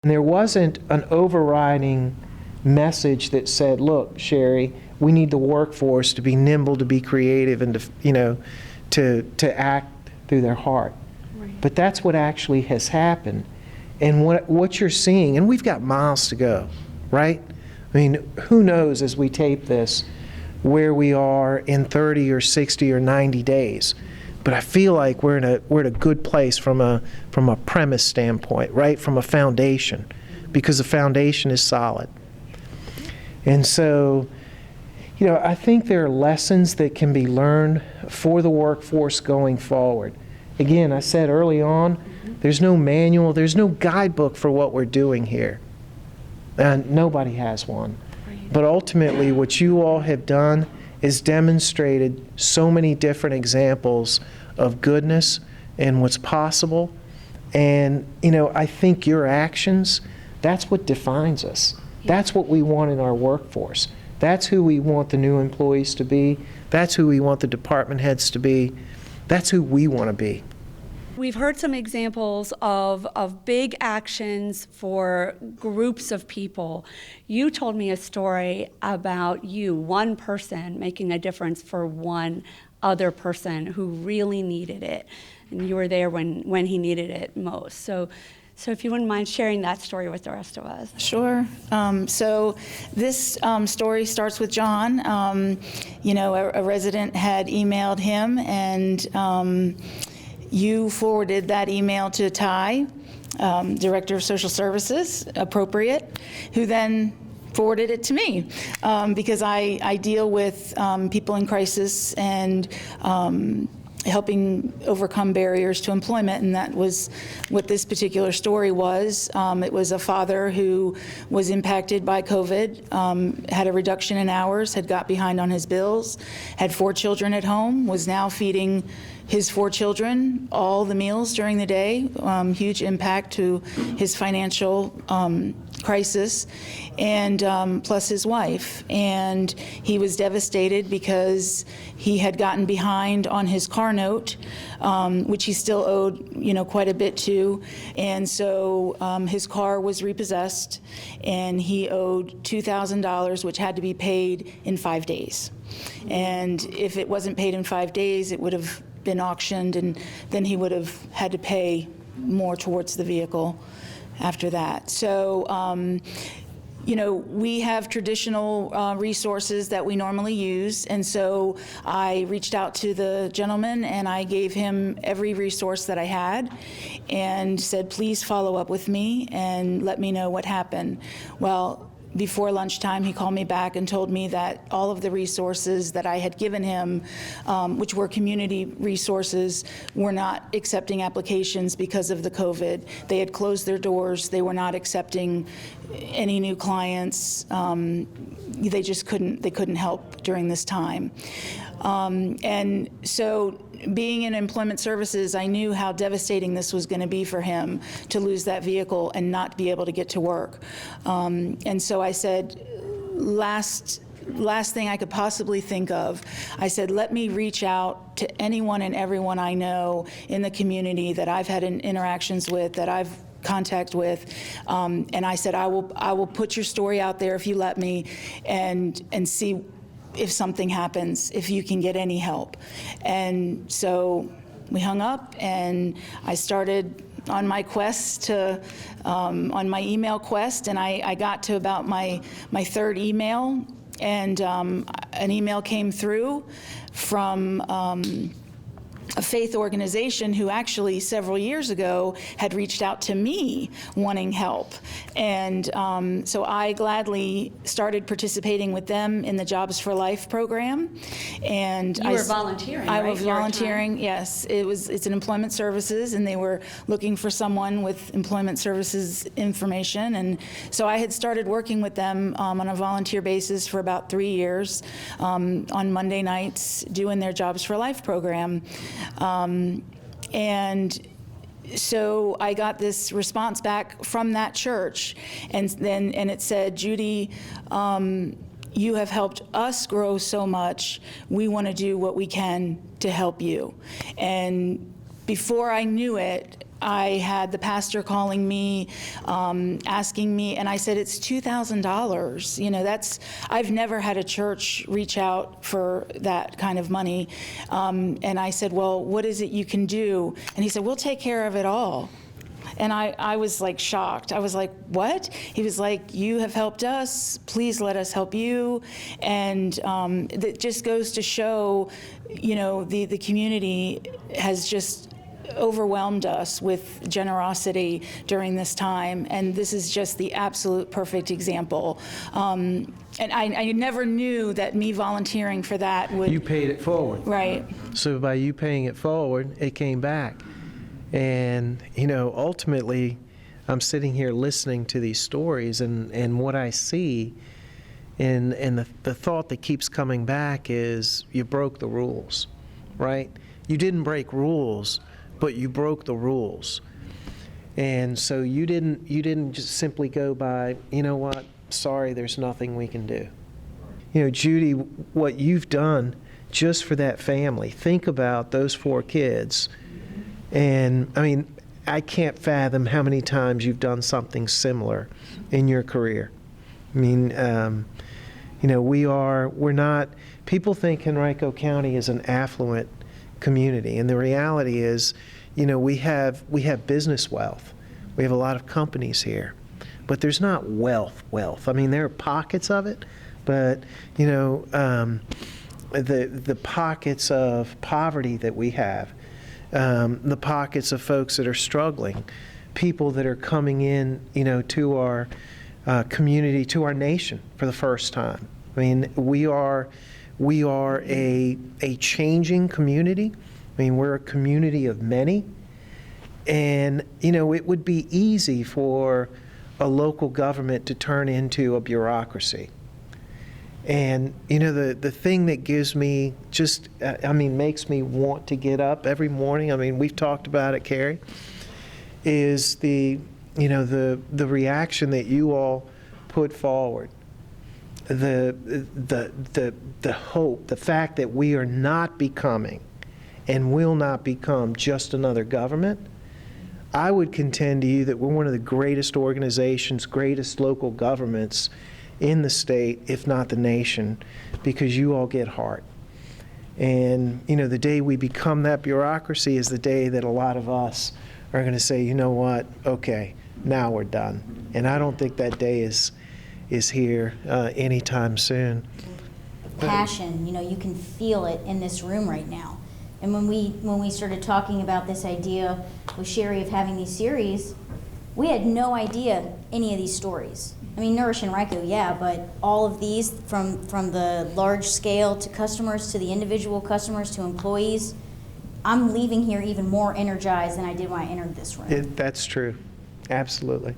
And there wasn't an overriding message that said, look, Sherry, we need the workforce to be nimble, to be creative, and to act through their heart. Right. But that's what actually has happened. And what you're seeing, and we've got miles to go, right? I mean, who knows as we tape this where we are in 30 or 60 or 90 days. But I feel like we're in a good place from a premise standpoint, right? From a foundation, because the foundation is solid. And so, I think there are lessons that can be learned for the workforce going forward. Again, I said early on, there's no manual, there's no guidebook for what we're doing here. And nobody has one. But ultimately, what you all have done is demonstrated so many different examples of goodness and what's possible. And, I think your actions, that's what defines us. That's what we want in our workforce. That's who we want the new employees to be. That's who we want the department heads to be. That's who we want to be. We've heard some examples of big actions for groups of people. You told me a story about one person making a difference for one other person who really needed it. And you were there when he needed it most. So if you wouldn't mind sharing that story with the rest of us. Sure. So this story starts with John. A resident had emailed him, and you forwarded that email to Ty, Director of Social Services, appropriate, who then forwarded it to me because I deal with people in crisis and helping overcome barriers to employment, and that was what this particular story was. It was a father who was impacted by COVID, had a reduction in hours, had got behind on his bills, had 4 children at home, was now feeding his 4 children all the meals during the day, huge impact to his financial crisis, and plus his wife. And he was devastated because he had gotten behind on his car note, which he still owed, quite a bit to. And so his car was repossessed, and he owed $2,000, which had to be paid in 5 days. And if it wasn't paid in 5 days, it would have been auctioned, and then he would have had to pay more towards the vehicle after that. So, we have traditional resources that we normally use, and so I reached out to the gentleman and I gave him every resource that I had and said, please follow up with me and let me know what happened. Well, before lunchtime, he called me back and told me that all of the resources that I had given him, which were community resources, were not accepting applications because of the COVID. They had closed their doors. They were not accepting any new clients. They just couldn't help during this time. And so being in employment services, I knew how devastating this was going to be for him to lose that vehicle and not be able to get to work. And so I said, last thing I could possibly think of, I said, let me reach out to anyone and everyone I know in the community that I've had interactions with, that I've contact with, and I said, I will put your story out there if you let me, and see if something happens, if you can get any help. And so we hung up, and I started on my quest on my email quest, and I got to about my 3rd email, and an email came through from a faith organization who actually several years ago had reached out to me wanting help. And so I gladly started participating with them in the Jobs for Life program. And you were volunteering, I right? was volunteering, yes. It's an employment services, and they were looking for someone with employment services information. And so I had started working with them on a volunteer basis for about 3 years on Monday nights doing their Jobs for Life program. And so I got this response back from that church, and it said, Judy, you have helped us grow so much. We want to do what we can to help you. And before I knew it, I had the pastor calling me, asking me, and I said, it's $2,000. You know, I've never had a church reach out for that kind of money. And I said, well, what is it you can do? And he said, we'll take care of it all. And I was like shocked. I was like, what? He was like, you have helped us, please let us help you. And that just goes to show, you know, the community has just overwhelmed us with generosity during this time, and this is just the absolute perfect example. And I never knew that me volunteering for that would... You paid it forward. Right. So by you paying it forward, it came back. And, you know, ultimately, I'm sitting here listening to these stories, and what I see, and the thought that keeps coming back is you broke the rules, right? You didn't break rules, but you broke the rules. And so you didn't just simply go by, you know what, sorry, there's nothing we can do. You know, Judy, what you've done just for that family, think about those 4 kids. And I mean, I can't fathom how many times you've done something similar in your career. I mean, you know, we're not, people think Henrico County is an affluent community, and the reality is, you know, we have business wealth. We have a lot of companies here, but there's not wealth. I mean, there are pockets of it, but you know, the pockets of poverty that we have, the pockets of folks that are struggling, people that are coming in, you know, to our community, to our nation for the first time. I mean, we are a changing community. I mean, we're a community of many. And, you know, it would be easy for a local government to turn into a bureaucracy. And, you know, the thing that gives me just, I mean, makes me want to get up every morning, I mean, we've talked about it, Carrie, is the reaction that you all put forward. The hope, the fact that we are not becoming and will not become just another government. I would contend to you that we're one of the greatest organizations, greatest local governments in the state, if not the nation, because you all get heart. And, you know, the day we become that bureaucracy is the day that a lot of us are going to say, you know what, okay, now we're done. And I don't think that day is here anytime soon. Passion, you know, you can feel it in this room right now. And when we started talking about this idea with Sherry of having these series, we had no idea any of these stories. I mean, Nourish Henrico, yeah, but all of these, from the large scale to customers, to the individual customers, to employees, I'm leaving here even more energized than I did when I entered this room. That's true. Absolutely.